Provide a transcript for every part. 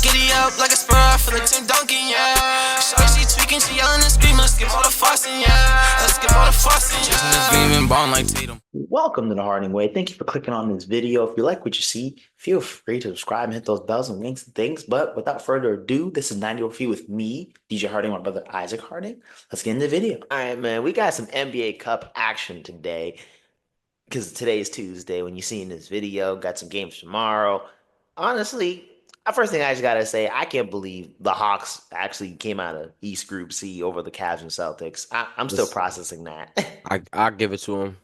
Giddy up like a spur, I feel like Tim Duncan, yeah. Shorty, she tweaking, she yelling and screaming. Let's get all the fussing, yeah. Let's get all the fussing, yeah. Chasing this demon, ballin' like Tatum. Welcome to the Harding Way. Thank you for clicking on this video. If you like what you see, feel free to subscribe and hit those bells and links and things. But without further ado, this is 90 Over Feet with me, DJ Harding, my brother Isaac Harding. Let's get into the video. All right, man. We got some NBA Cup action today because today is Tuesday when you're seeing this video. Got some games tomorrow. Honestly, first thing I just gotta say, I can't believe the Hawks actually came out of East Group C over the Cavs and Celtics. I'm still processing that. I'll give it to them.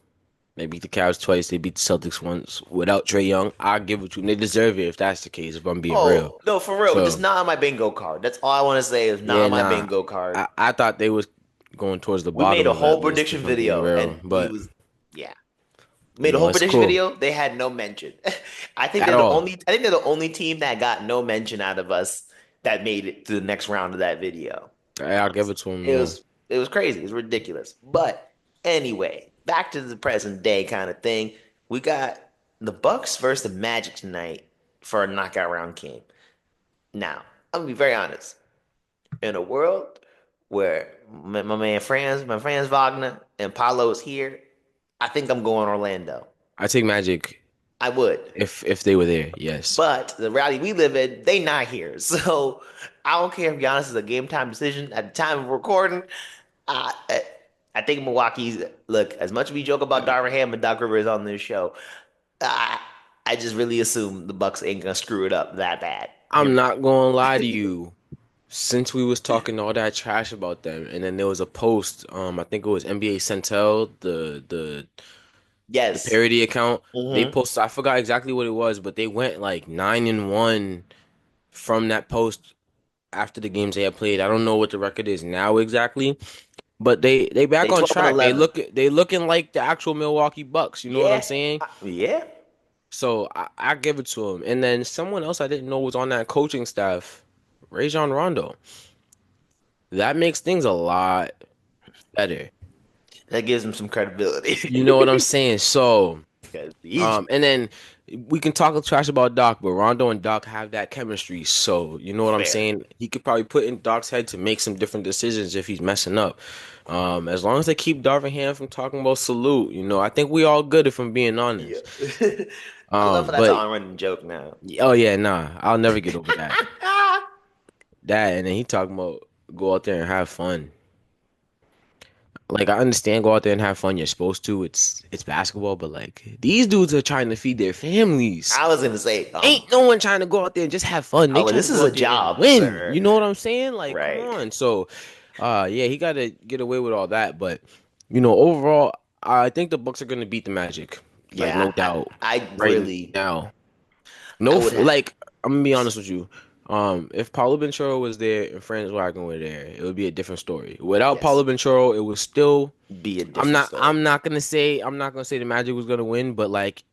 They beat the Cavs twice. They beat the Celtics once without Trae Young. I'll give it to them. They deserve it if that's the case, if I'm being real. No, for real. So, Just not on my bingo card. That's all I want to say is not on my bingo card. I thought they was going towards the We bottom. made a of whole that prediction list, if I'm being video, real, and but he was, yeah. Made a whole it's prediction cool. video. They had no mention. I think At they're the all. only. I think they're the only team that got no mention out of us that made it to the next round of that video. I'll give it to them. It was crazy. It was ridiculous. But anyway, back to the present day kind of thing. We got the Bucks versus the Magic tonight for a knockout round game. Now, I'm gonna be very honest. In a world where my man Franz Wagner and Paulo is here, I think I'm going Orlando. I take Magic I would. if they were there, yes. But the reality we live in, they not here. So I don't care if Giannis is a game time decision at the time of recording. I think Milwaukee's look, as much as we joke about Darvin Ham and Doc Rivers on this show, I just really assume the Bucks ain't gonna screw it up that bad. I'm not gonna lie to you. Since we was talking all that trash about them, and then there was a post, I think it was NBA Centel, the Yes. parody account. They Mhm. posted, I forgot exactly what it was, but they went like 9-1 from that post after the games they had played. I don't know what the record is now exactly, but they back They on 12 and track. 11. They looking like the actual Milwaukee Bucks. You know what Yeah. I'm saying? Yeah. So I give it to them. And then someone else I didn't know was on that coaching staff, Rajon Rondo. That makes things a lot better. That gives him some credibility. You know what I'm saying? So, Because and then we can talk trash about Doc, but Rondo and Doc have that chemistry. So, you know what I'm Fair. saying? He could probably put in Doc's head to make some different decisions if he's messing up. As long as they keep Darvin Ham from talking about salute, I think we all good if I'm being honest. Yeah. I love how that's but an on-running joke now. oh yeah, nah, I'll never get over that. And then he talking about go out there and have fun. Like I understand go out there and have fun. You're supposed to. It's basketball, but like these dudes are trying to feed their families. I was gonna say, Ain't no one trying to go out there and just have fun. They Oh, trying this to is go a out there and job, win. sir. You know what I'm saying? Like, Right. come on. So, yeah, he got to get away with all that. But overall, I think the Bucks are gonna beat the Magic. Like, yeah, no doubt. I Right really, now, I would have- like I'm gonna be honest with you. If Paulo Benchero was there and Franz Wagner were there, it would be a different story. Without Yes. Paulo Benchero, it would still. be a different story. I'm not gonna say the Magic was gonna win, but like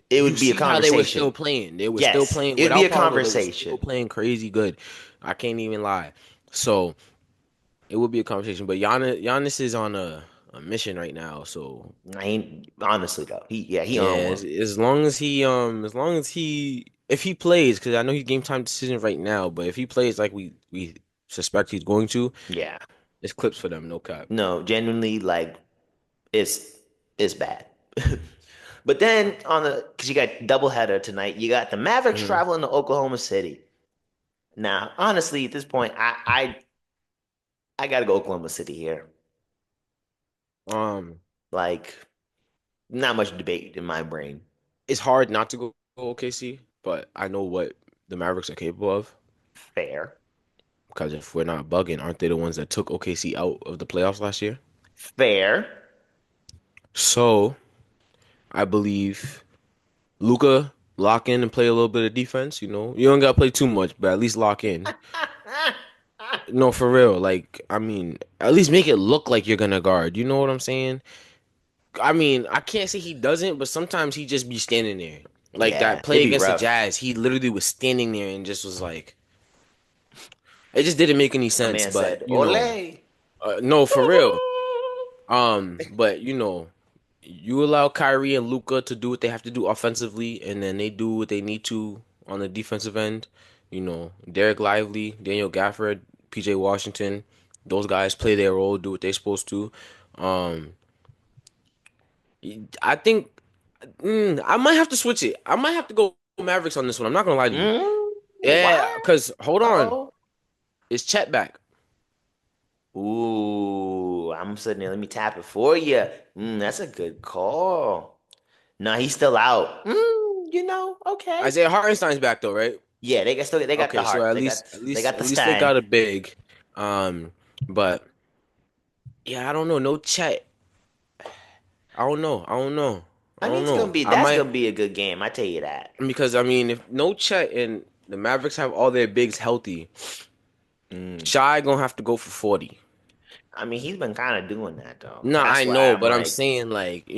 It would you be a see how they were conversation. still playing. They were Yes, still playing. it'd be Without a Paulo, they were conversation. still playing crazy good. I can't even lie. So it would be a conversation. But Giannis is on a mission right now. So I ain't honestly though. He on yeah, one. as long as he if he plays, because I know he's game time decision right now, but if he plays like we suspect he's going to, Yeah. it's clips for them, no cap. No, genuinely, like it's bad. But then because you got doubleheader tonight, you got the Mavericks Mhm. traveling to Oklahoma City. Now, honestly, at this point, I gotta go Oklahoma City here. Um, Like, not much debate in my brain. it's hard not to go OKC, but I know what the Mavericks are capable of. Fair. Because if we're not bugging, aren't they the ones that took OKC out of the playoffs last year? Fair. So I believe Luka lock in and play a little bit of defense. You don't gotta play too much, but at least lock in. No, for real. Like, I mean, at least make it look like you're gonna guard. You know what I'm saying? I mean, I can't say he doesn't, but sometimes he just be standing there. Like Yeah, that play it'd be against the rough. Jazz, he literally was standing there and just was like, it just didn't make any My sense. man But said, "Ole." no, for real. But you allow Kyrie and Luka to do what they have to do offensively, and then they do what they need to on the defensive end. You know, Derek Lively, Daniel Gafford, PJ Washington, those guys play their role, do what they're supposed to. Um, I think I might have to switch it. I might have to go Mavericks on this one. I'm not gonna lie to you. Yeah, Wow. because hold on, Uh-oh. is Chet back? Ooh, I'm sitting there. Let me tap it for you. That's a good call. No, he's still out. Okay. Isaiah Hartenstein's back though, right? Yeah, they got the Okay, so heart. at They got least at they least got at the least they stand. got a big. But yeah, I don't know. No Chet. I don't know. I don't know. I I mean, don't it's gonna know. be I that's might gonna be a good game. I tell you that. because I mean, if no Chet and the Mavericks have all their bigs healthy, Mm. Shy gonna have to go for 40. I mean, he's been kind of doing that though. No, That's I why know, I'm but I'm like, saying like,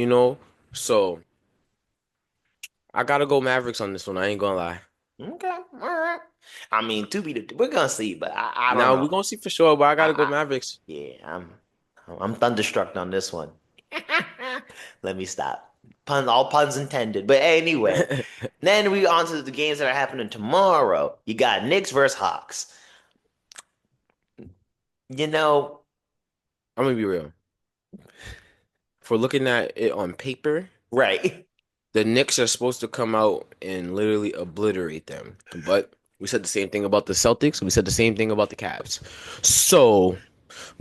so I gotta go Mavericks on this one. I ain't gonna lie. okay, all right. I mean, we're gonna see, but I don't Now we're know. gonna see for sure, but I I, gotta go I Mavericks. yeah, I'm thunderstruck on this one. Let me stop. All puns intended. But anyway, I'm then we on to the games that are happening tomorrow. You got Knicks versus Hawks. You know, gonna be real. For looking at it on paper, right? the Knicks are supposed to come out and literally obliterate them. But we said the same thing about the Celtics. We said the same thing about the Cavs. So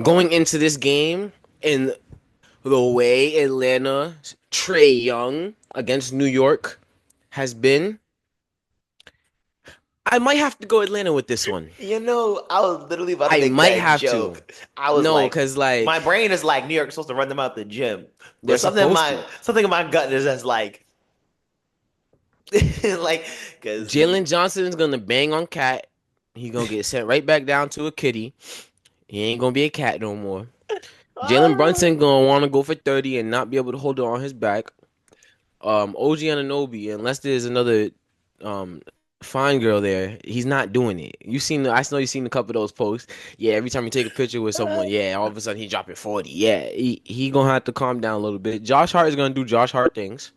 going into this game and the way Atlanta Trey Young against New York has been, I might have to go Atlanta with this one. I was literally about to I make might that have to. joke. I was No, like, because like my brain is like New York's supposed to run them out the gym, they're but supposed to. something in my gut is just like, like, because Jalen Johnson's gonna bang on Cat. He gonna get sent right back down to a kitty. He ain't gonna be a cat no more. Jalen Brunson gonna want to go for 30 and not be able to hold it on his back. OG Anunoby, unless there's another um fine girl there, he's not doing it. I know you seen a couple of those posts. Yeah, every time you take a picture with someone, yeah, all of a sudden he dropping 40. Yeah, he gonna have to calm down a little bit. Josh Hart is gonna do Josh Hart things.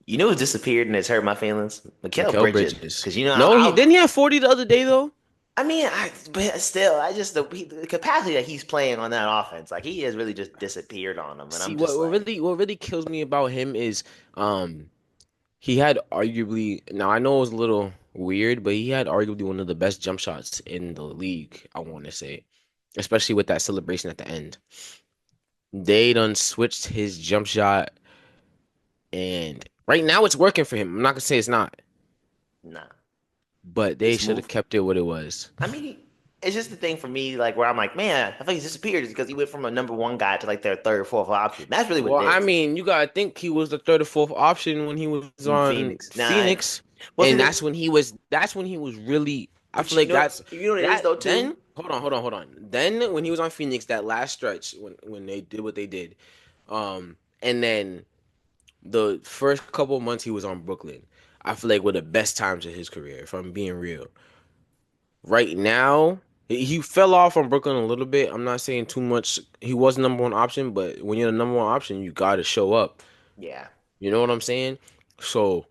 who's disappeared and it's hurt my feelings? Mikal Mikal Bridges, Bridges. because No, he didn't he have 40 the other day though? I mean, but still, the capacity that he's playing on that offense, like he has really just disappeared on them, and See I'm just like, what really kills me about him is um he had arguably, now I know it was a little weird, but he had arguably one of the best jump shots in the league, I want to say, especially with that celebration at the end. They done switched his jump shot, and right now it's working for him. I'm not gonna say it's not, nah, but they he's should have moved. kept it what it was. I mean, it's just the thing for me, like where I'm like, man, I think he's disappeared is because he went from a number one guy to like their third, fourth option. That's really what it Well, I is. mean, you gotta think he was the third or fourth option when he was In on Phoenix, nah. Phoenix, Well, see, and that's when he was really. I but feel like that's you know what it is that. though too. Then hold on. Then when he was on Phoenix, that last stretch when they did what they did, and then the first couple of months he was on Brooklyn, I feel like were the best times of his career. If I'm being real, right now. He fell off from Brooklyn a little bit. I'm not saying too much. He was the number one option, but when you're the number one option, you got to show up. Yeah, You know what I'm saying? So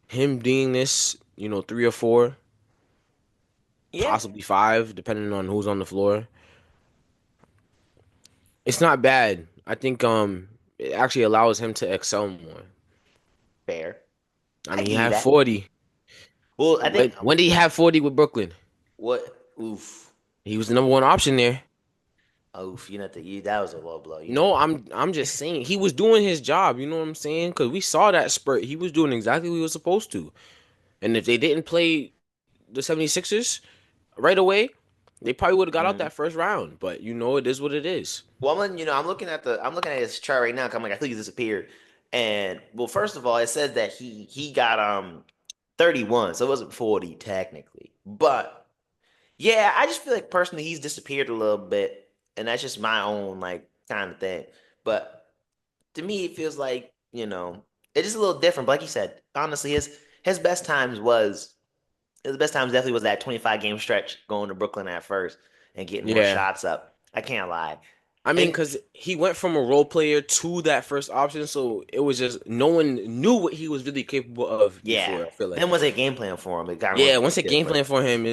him being this, 3 or 4, yeah, possibly 5, depending on who's on the floor, it's not bad. I think it actually allows him to excel more. fair. I I mean, he give you had that. 40. Well, I think When did he have 40 with Brooklyn? what oof. He was the number one option there. Oof, that was a low blow. No, I'm just saying he was doing his job. You know what I'm saying? Because we saw that spurt. He was doing exactly what he was supposed to. And if they didn't play the 76ers right away, they probably would have got out Mhm. that first round. But it is what it is. Well, I'm looking at his chart right now. 'Cause I'm like, I think he disappeared. And well, first of all, it says that he got 31, so it wasn't 40 technically. But yeah, I just feel like personally he's disappeared a little bit, and that's just my own like kind of thing. But to me, it feels like it's just a little different. But like you said, honestly, his best times was his best times definitely was that 25 game stretch going to Brooklyn at first and getting more Yeah. shots up. I can't lie. I mean, And because he went from a role player to that first option, so it was just no one knew what he was really capable of yeah, before. I feel like, then was a game plan for him. It got yeah, going once the game different. plan for him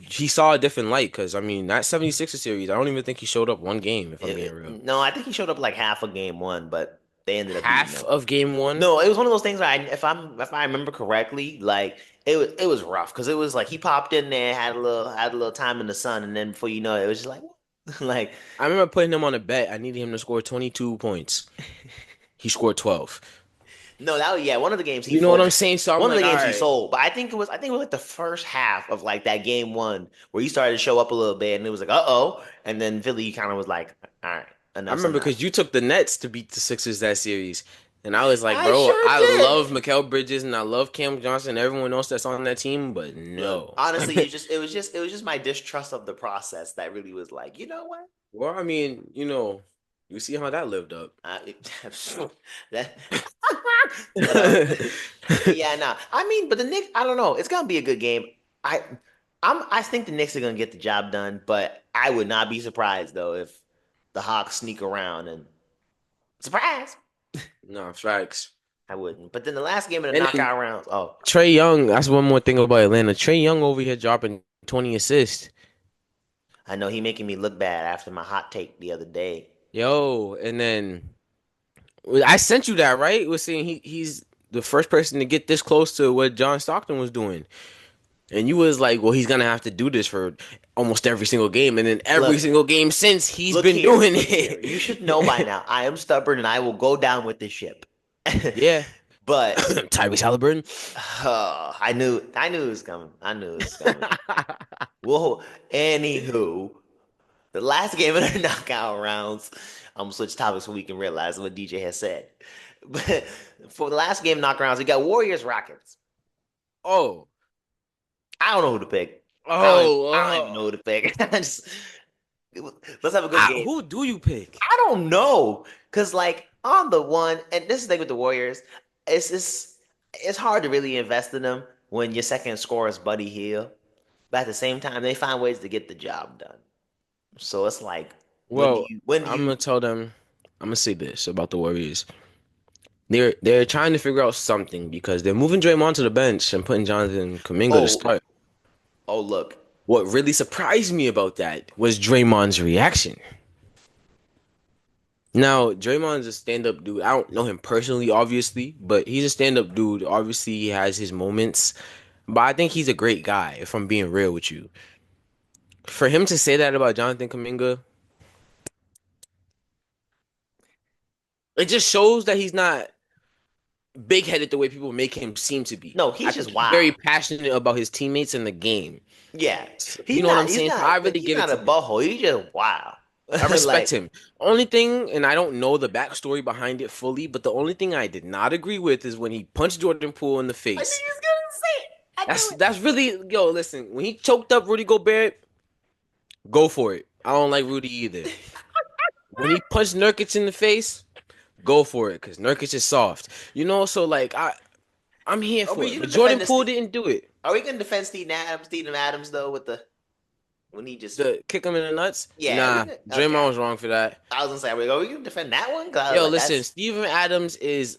he saw a different light. Because I mean, that 76er series, I don't even think he showed up one game. If I'm being real, No, I think he showed up like half of game one, but they ended up beating half him. of game one. No, it was one of those things where if I remember correctly, like it was rough because it was like he popped in there, had a little time in the sun, and then before you know it, it was just like like I remember putting him on a bet. I needed him to score 22 points. He scored 12. no, that was, yeah, one of the games he You know what folded. I'm saying? So I'm One of the like, all games he right. sold, but I think it was like the first half of like that game one where he started to show up a little bit, and it was like uh-oh, and then Philly kind of was like, all right, I enough's remember enough. because you took the Nets to beat the Sixers that series. And I was like, I bro, sure I did. love Mikal Bridges and I love Cam Johnson and everyone else that's on that team, but Look, no. honestly, it was just my distrust of the process that really was like, you know what? Well, I mean, you see how that lived up. That, but yeah, nah. I mean, but the Knicks, I don't know. It's gonna be a good game. I, I think the Knicks are gonna get the job done, but I would not be surprised though if the Hawks sneak around and surprise. No, facts. I wouldn't. But then the last game of the And then knockout rounds. Oh, Trey Young, that's one more thing about Atlanta. Trey Young over here dropping 20 assists. I know he making me look bad after my hot take the other day. Yo, and then I sent you that, right? It was saying he's the first person to get this close to what John Stockton was doing. And you was like, well, he's gonna have to do this for almost every single game, and then every Look, single game since he's look been here, doing look here. You should know by it. now. I am stubborn and I will go down with this ship. Yeah, But Tyrese Halliburton. I knew it was coming. I knew it was coming. Whoa. Anywho, the last game of the knockout rounds, I'm gonna switch topics so we can realize what DJ has said. But for the last game of knockout rounds, we got Warriors Rockets. Oh, I don't know who to pick. I don't even know who to pick. Let's have a good game. who do you pick? I don't know, cause like on the one, and this is the thing with the Warriors, it's hard to really invest in them when your second scorer is Buddy Hield, but at the same time they find ways to get the job done. So it's like, Well, when do I'm you? gonna tell them. I'm gonna say this about the Warriors. They're trying to figure out something because they're moving Draymond to the bench and putting Jonathan Kuminga to Oh, start. oh, look, What really surprised me about that was Draymond's reaction. Now, Draymond's a stand-up dude. I don't know him personally, obviously, but he's a stand-up dude. Obviously, he has his moments, but I think he's a great guy, if I'm being real with you. For him to say that about Jonathan Kuminga, it just shows that he's not big-headed the way people make him seem to be. no, I he's think just he's very wild. passionate about his teammates and the game. Yeah, You he's know what I'm not. He's saying? So I not. really He's give it not to a him. butthole. He's just wild. I respect Like, him. Only thing, and I don't know the backstory behind it fully, but the only thing I did not agree with is when he punched Jordan Poole in the I knew face. he was gonna say it. I That's knew it. that's really yo. Listen, when he choked up Rudy Gobert, go for it. I don't like Rudy either. When he punched Nurkic in the face, go for it, cause Nurkic is soft. So like I'm here Are for we it. gonna But Jordan defend Poole this? didn't do it. Are we gonna defend Steven Adams? Steven Adams though, with the when he just The kick him in the nuts. yeah. Nah, Okay. Draymond was wrong for that. I was gonna say, are we gonna defend that one? 'Cause I was Yo, like, listen, that's Steven Adams is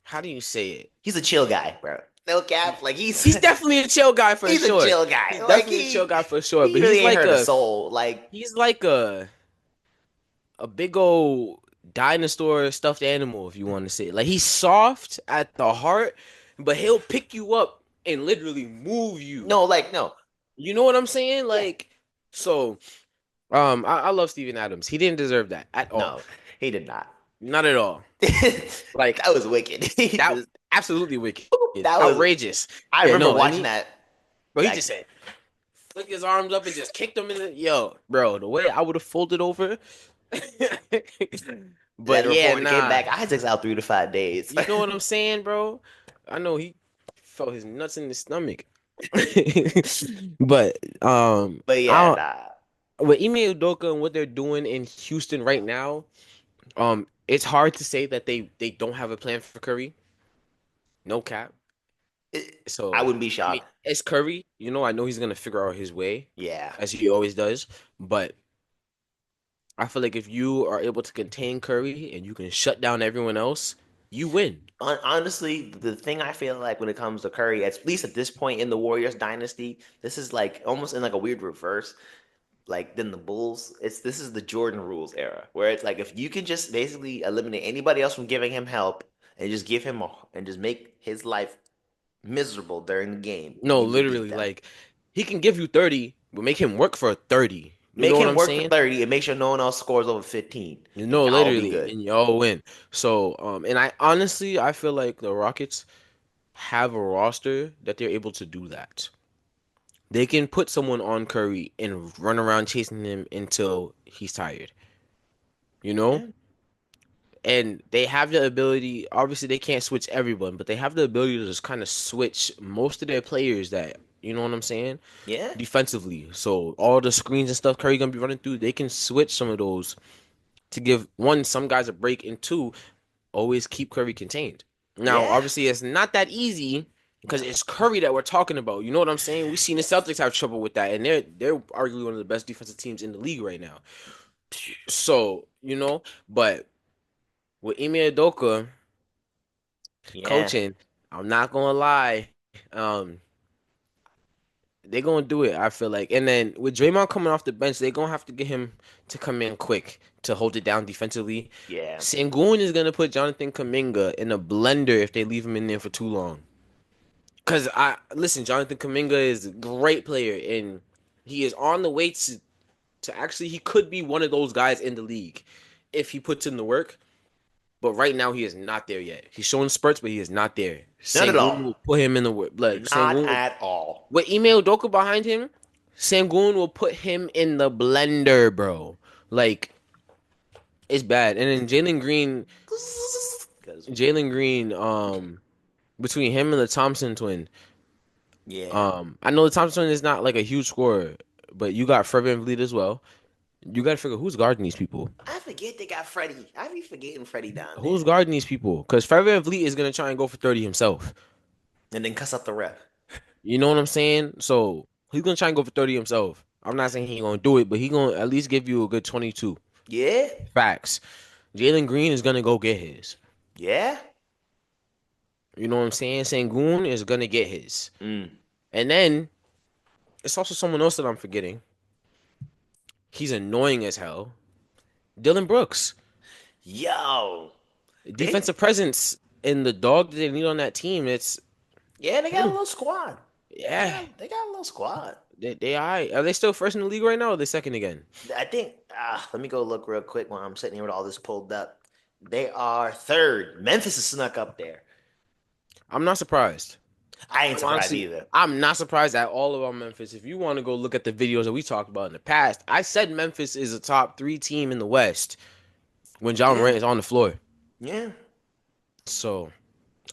how do you say it? he's a chill guy, bro. No cap, like He's definitely a chill guy for he's sure. a chill guy. He's Like definitely a chill guy for sure. he But really he's ain't like hurt a soul. Like he's like a big old dinosaur stuffed animal, if you want to say it. Like he's soft at the heart, but he'll pick you up and literally move you. no, like no, You know what I'm saying? Yeah. Like, so I love Steven Adams. He didn't deserve that at all. no, he did not. Not at all. Like That was wicked. that absolutely wicked. That was Outrageous. I Yeah, remember no, and watching he- that. Bro, he Like- just said, flick his arms up and just kicked him in the bro. The way I would have folded over. But That yeah, report came nah. back. Isaac's out 3 to 5 days. You know what I'm saying, bro? I know he felt his nuts in his stomach. But But I yeah, don't- nah. with Ime Udoka and what they're doing in Houston right now, it's hard to say that they don't have a plan for Curry. No cap. So I wouldn't be I shocked. mean, it's Curry. I know he's gonna figure out his way Yeah. as he always does. But I feel like if you are able to contain Curry and you can shut down everyone else, you win. Honestly, the thing I feel like when it comes to Curry, at least at this point in the Warriors dynasty, this is like almost in like a weird reverse. Like than the Bulls, this is the Jordan rules era, where it's like if you can just basically eliminate anybody else from giving him help and just give him and just make his life miserable during the game, No, you will beat literally, them. like he can give you 30, but make him work for 30. You Make know what him I'm work for saying? 30 and make sure no one else scores over 15, You and know, y'all will be literally, good. and y'all win. So, and I honestly, I feel like the Rockets have a roster that they're able to do that. They can put someone on Curry and run around chasing him until he's tired. You know? Yeah, And they have the ability, obviously they can't switch everyone, but they have the ability to just kind of switch most of their players that, you know what I'm saying? yeah, Defensively. So all the screens and stuff Curry gonna be running through, they can switch some of those to give one, some guys a break, and two, always keep Curry contained. Now, yeah. obviously, it's not that easy because it's Curry that we're talking about. You know what I'm saying? We've seen the Celtics have trouble with that, and they're arguably one of the best defensive teams in the league right now. So, but with Ime Udoka Yeah. coaching, I'm not gonna lie, um, they're gonna do it. I feel like, and then with Draymond coming off the bench, they're gonna have to get him to come in quick to hold it down defensively. Yeah. Sengun is gonna put Jonathan Kuminga in a blender if they leave him in there for too long. Cause I listen, Jonathan Kuminga is a great player, and he is on the way to actually he could be one of those guys in the league if he puts in the work. But right now he is not there yet. He's showing spurts, but he is not there. Not at Sengun all. will put him in the work. Like Not Sengun at all. with Ime Udoka behind him, Sengun will put him in the blender, bro. Like it's bad. And then Because Jalen Green, between him and the Thompson twin, yeah. I know the Thompson is not like a huge scorer, but you got Fred VanVleet as well. You got to figure who's guarding these people. I forget they got Freddie. I be forgetting Freddie down there. Who's guarding these people? Because Fred VanVleet is gonna try and go for 30 himself. And then cuss up the ref. You know what I'm saying? So he's gonna try and go for 30 himself. I'm not saying he ain't gonna do it, but he gonna at least give you a good 22. Yeah. Facts. Jalen Green is gonna go get his. Yeah. You know what I'm saying? Sengun is gonna get his. Mm. And then it's also someone else that I'm forgetting. He's annoying as hell. Dylan Brooks. Yo. They Defensive presence in the dog that they need on that team. It's Yeah, they got a him. little squad. Yeah. They got a little squad. They are they still first in the league right now or are they second again? I think let me go look real quick while I'm sitting here with all this pulled up. They are third. Memphis is snuck up there. I'm not surprised. I ain't I'm surprised honestly, either. I'm not surprised at all about Memphis. If you want to go look at the videos that we talked about in the past, I said Memphis is a top 3 team in the West when John Yeah. Morant is on the floor. Yeah. So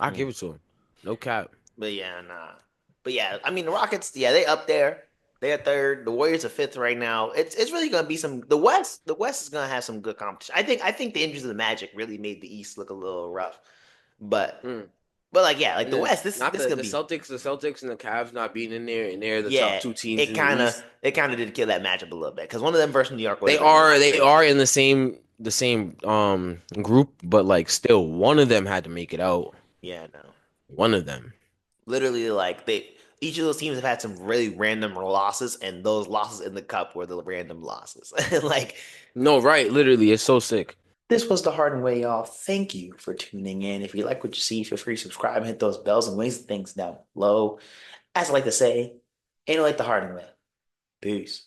I give it to him. No cap. But yeah, nah. But yeah, I mean the Rockets, yeah, they up there. They're third. The Warriors are fifth right now. It's really gonna be some the West is gonna have some good competition. I think the injuries of the Magic really made the East look a little rough. But Mm. but like yeah, like And the then West, this not this the gonna be Celtics and the Cavs not being in there, and they're the yeah. top 2 teams It in kind the of East. it kind of did kill that matchup a little bit because one of them versus New York. They are in the same group, but like still one of them had to make it out. Yeah, no. One of them. Literally, like each of those teams have had some really random losses, and those losses in the cup were the random losses. Like No, right, literally, it's so sick. this was the Harden Way, y'all. Thank you for tuning in. If you like what you see, feel free to subscribe and hit those bells and wings and things down below. As I like to say, ain't it like the Harden Way. Peace.